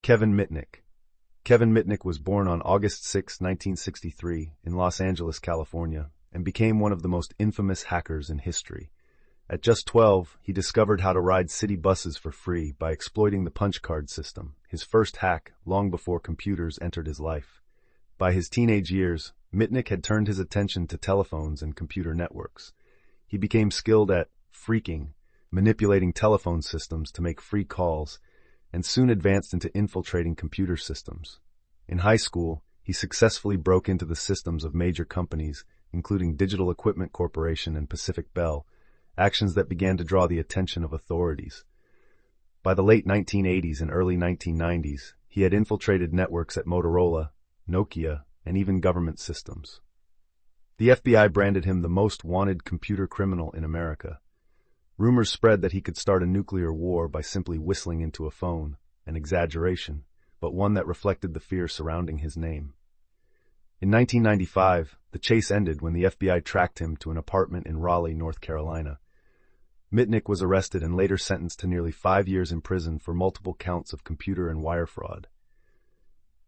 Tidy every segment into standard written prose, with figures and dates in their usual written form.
Kevin Mitnick. Kevin Mitnick was born on August 6, 1963, in Los Angeles, California, and became one of the most infamous hackers in history. At just 12, he discovered how to ride city buses for free by exploiting the punch card system, his first hack long before computers entered his life. By his teenage years, Mitnick had turned his attention to telephones and computer networks. He became skilled at phreaking, manipulating telephone systems to make free calls, and soon advanced into infiltrating computer systems. In high school, he successfully broke into the systems of major companies, including Digital Equipment Corporation and Pacific Bell, actions that began to draw the attention of authorities. By the late 1980s and early 1990s, he had infiltrated networks at Motorola, Nokia, and even government systems. The FBI branded him the most wanted computer criminal in America. Rumors spread that he could start a nuclear war by simply whistling into a phone, an exaggeration, but one that reflected the fear surrounding his name. In 1995, the chase ended when the FBI tracked him to an apartment in Raleigh, North Carolina. Mitnick was arrested and later sentenced to nearly 5 years in prison for multiple counts of computer and wire fraud.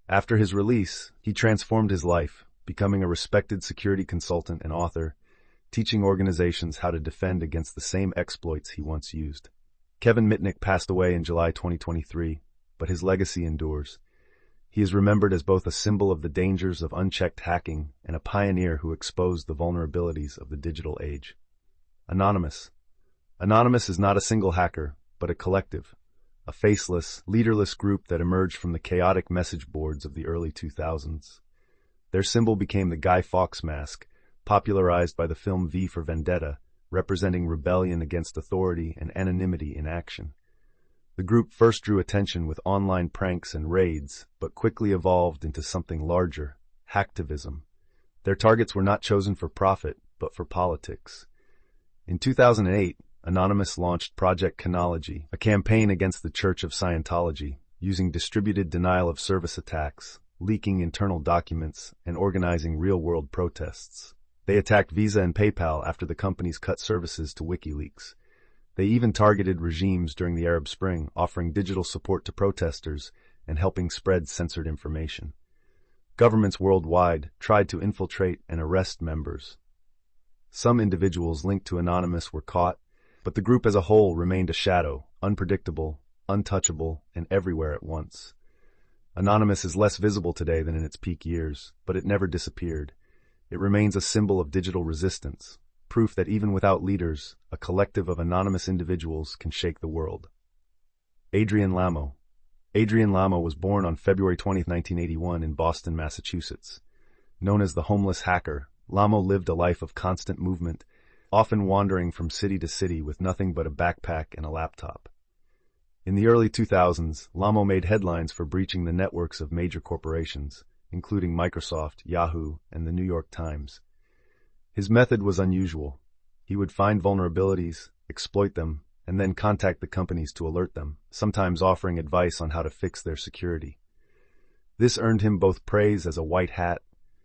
After his release, he transformed his life, becoming a respected security consultant and author, teaching organizations how to defend against the same exploits he once used. Kevin Mitnick passed away in July 2023, but his legacy endures. He is remembered as both a symbol of the dangers of unchecked hacking and a pioneer who exposed the vulnerabilities of the digital age. Anonymous. Anonymous is not a single hacker, but a collective, a faceless, leaderless group that emerged from the chaotic message boards of the early 2000s. Their symbol became the Guy Fawkes mask, popularized by the film V for Vendetta, representing rebellion against authority and anonymity in action. The group first drew attention with online pranks and raids, but quickly evolved into something larger, hacktivism. Their targets were not chosen for profit, but for politics. In 2008, Anonymous launched Project Chronology, a campaign against the Church of Scientology, using distributed denial-of-service attacks, leaking internal documents, and organizing real-world protests. They attacked Visa and PayPal after the companies cut services to WikiLeaks. They even targeted regimes during the Arab Spring, offering digital support to protesters and helping spread censored information. Governments worldwide tried to infiltrate and arrest members. Some individuals linked to Anonymous were caught, but the group as a whole remained a shadow, unpredictable, untouchable, and everywhere at once. Anonymous is less visible today than in its peak years, but it never disappeared. It remains a symbol of digital resistance, proof that even without leaders, a collective of anonymous individuals can shake the world. Adrian Lamo. Adrian Lamo was born on February 20, 1981 in Boston, Massachusetts. Known as the homeless hacker, Lamo lived a life of constant movement, often wandering from city to city with nothing but a backpack and a laptop. In the early 2000s, Lamo made headlines for breaching the networks of major corporations, including Microsoft, Yahoo, and the New York Times. His method was unusual. He would find vulnerabilities, exploit them, and then contact the companies to alert them, sometimes offering advice on how to fix their security. This earned him both praise as a white hat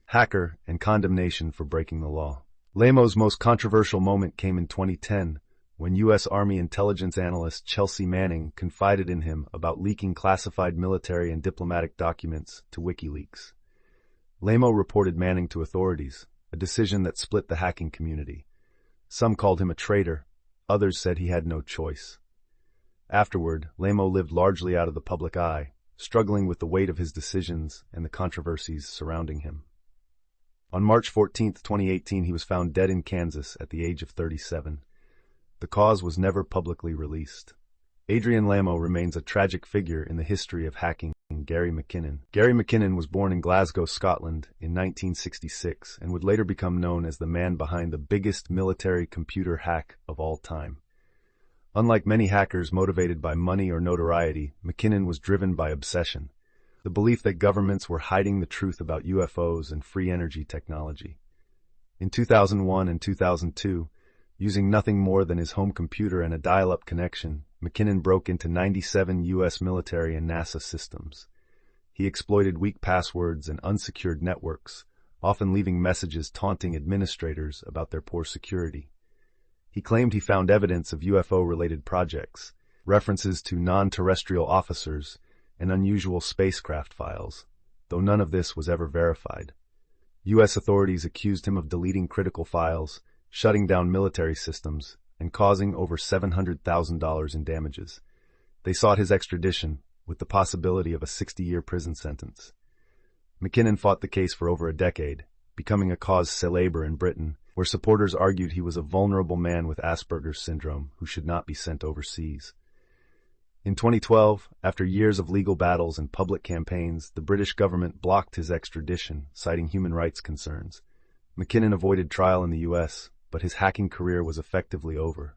hacker and condemnation for breaking the law. Lamo's most controversial moment came in 2010, when U.S. Army intelligence analyst Chelsea Manning confided in him about leaking classified military and diplomatic documents to WikiLeaks. Lamo reported Manning to authorities, a decision that split the hacking community. Some called him a traitor, others said he had no choice. Afterward, Lamo lived largely out of the public eye, struggling with the weight of his decisions and the controversies surrounding him. On March 14, 2018, he was found dead in Kansas at the age of 37. The cause was never publicly released. Adrian Lamo remains a tragic figure in the history of hacking. Gary McKinnon. Gary McKinnon was born in Glasgow, Scotland in 1966 and would later become known as the man behind the biggest military computer hack of all time. Unlike many hackers motivated by money or notoriety, McKinnon was driven by obsession, the belief that governments were hiding the truth about UFOs and free energy technology. In 2001 and 2002, using nothing more than his home computer and a dial-up connection, McKinnon broke into 97 U.S. military and NASA systems. He exploited weak passwords and unsecured networks, often leaving messages taunting administrators about their poor security. He claimed he found evidence of UFO-related projects, references to non-terrestrial officers, and unusual spacecraft files, though none of this was ever verified. U.S. authorities accused him of deleting critical files, shutting down military systems, and causing over $700,000 in damages. They sought his extradition, with the possibility of a 60-year prison sentence. McKinnon fought the case for over a decade, becoming a cause célèbre in Britain, where supporters argued he was a vulnerable man with Asperger's syndrome who should not be sent overseas. In 2012, after years of legal battles and public campaigns, the British government blocked his extradition, citing human rights concerns. McKinnon avoided trial in the U.S., but his hacking career was effectively over.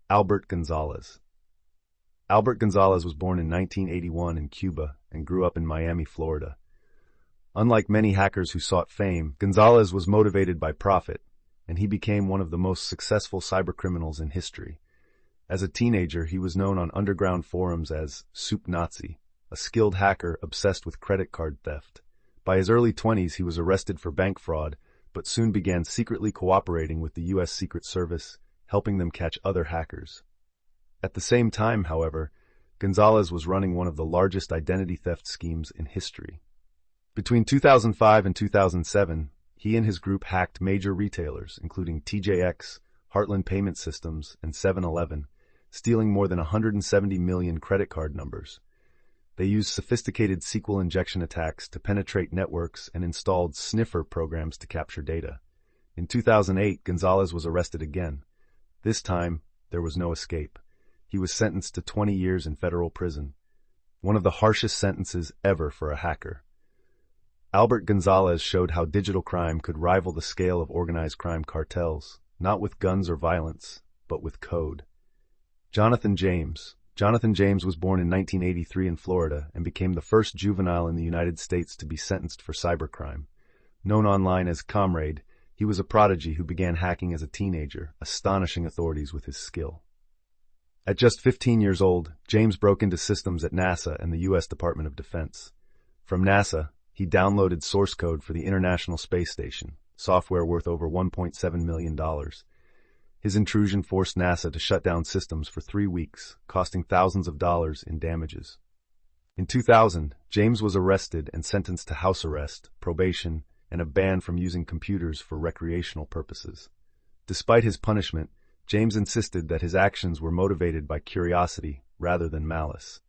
Albert Gonzalez. Albert Gonzalez was born in 1981 in Cuba and grew up in Miami, Florida. Unlike many hackers who sought fame, Gonzalez was motivated by profit, and he became one of the most successful cybercriminals in history. As a teenager, he was known on underground forums as Soup Nazi, a skilled hacker obsessed with credit card theft. By his early 20s, he was arrested for bank fraud, but soon began secretly cooperating with the U.S. Secret Service, helping them catch other hackers. At the same time, however, Gonzalez was running one of the largest identity theft schemes in history. Between 2005 and 2007, he and his group hacked major retailers, including TJX, Heartland Payment Systems, and 7-Eleven, stealing more than 170 million credit card numbers. They used sophisticated SQL injection attacks to penetrate networks and installed sniffer programs to capture data. In 2008, Gonzalez was arrested again. This time, there was no escape. He was sentenced to 20 years in federal prison, one of the harshest sentences ever for a hacker. Albert Gonzalez showed how digital crime could rival the scale of organized crime cartels, not with guns or violence, but with code. Jonathan James. Jonathan James was born in 1983 in Florida and became the first juvenile in the United States to be sentenced for cybercrime. Known online as Comrade, he was a prodigy who began hacking as a teenager, astonishing authorities with his skill. At just 15 years old, James broke into systems at NASA and the U.S. Department of Defense. From NASA, he downloaded source code for the International Space Station, software worth over $1.7 million. His intrusion forced NASA to shut down systems for 3 weeks, costing thousands of dollars in damages. In 2000, James was arrested and sentenced to house arrest, probation, and a ban from using computers for recreational purposes. Despite his punishment, James insisted that his actions were motivated by curiosity rather than malice.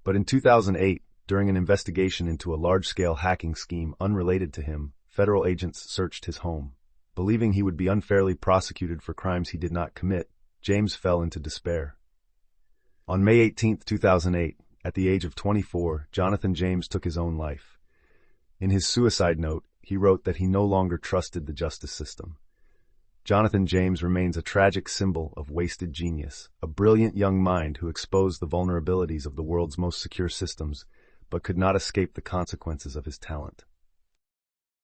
But in 2008, during an investigation into a large-scale hacking scheme unrelated to him, federal agents searched his home. Believing he would be unfairly prosecuted for crimes he did not commit, James fell into despair. On May 18, 2008, at the age of 24, Jonathan James took his own life. In his suicide note, he wrote that he no longer trusted the justice system. Jonathan James remains a tragic symbol of wasted genius, a brilliant young mind who exposed the vulnerabilities of the world's most secure systems, but could not escape the consequences of his talent.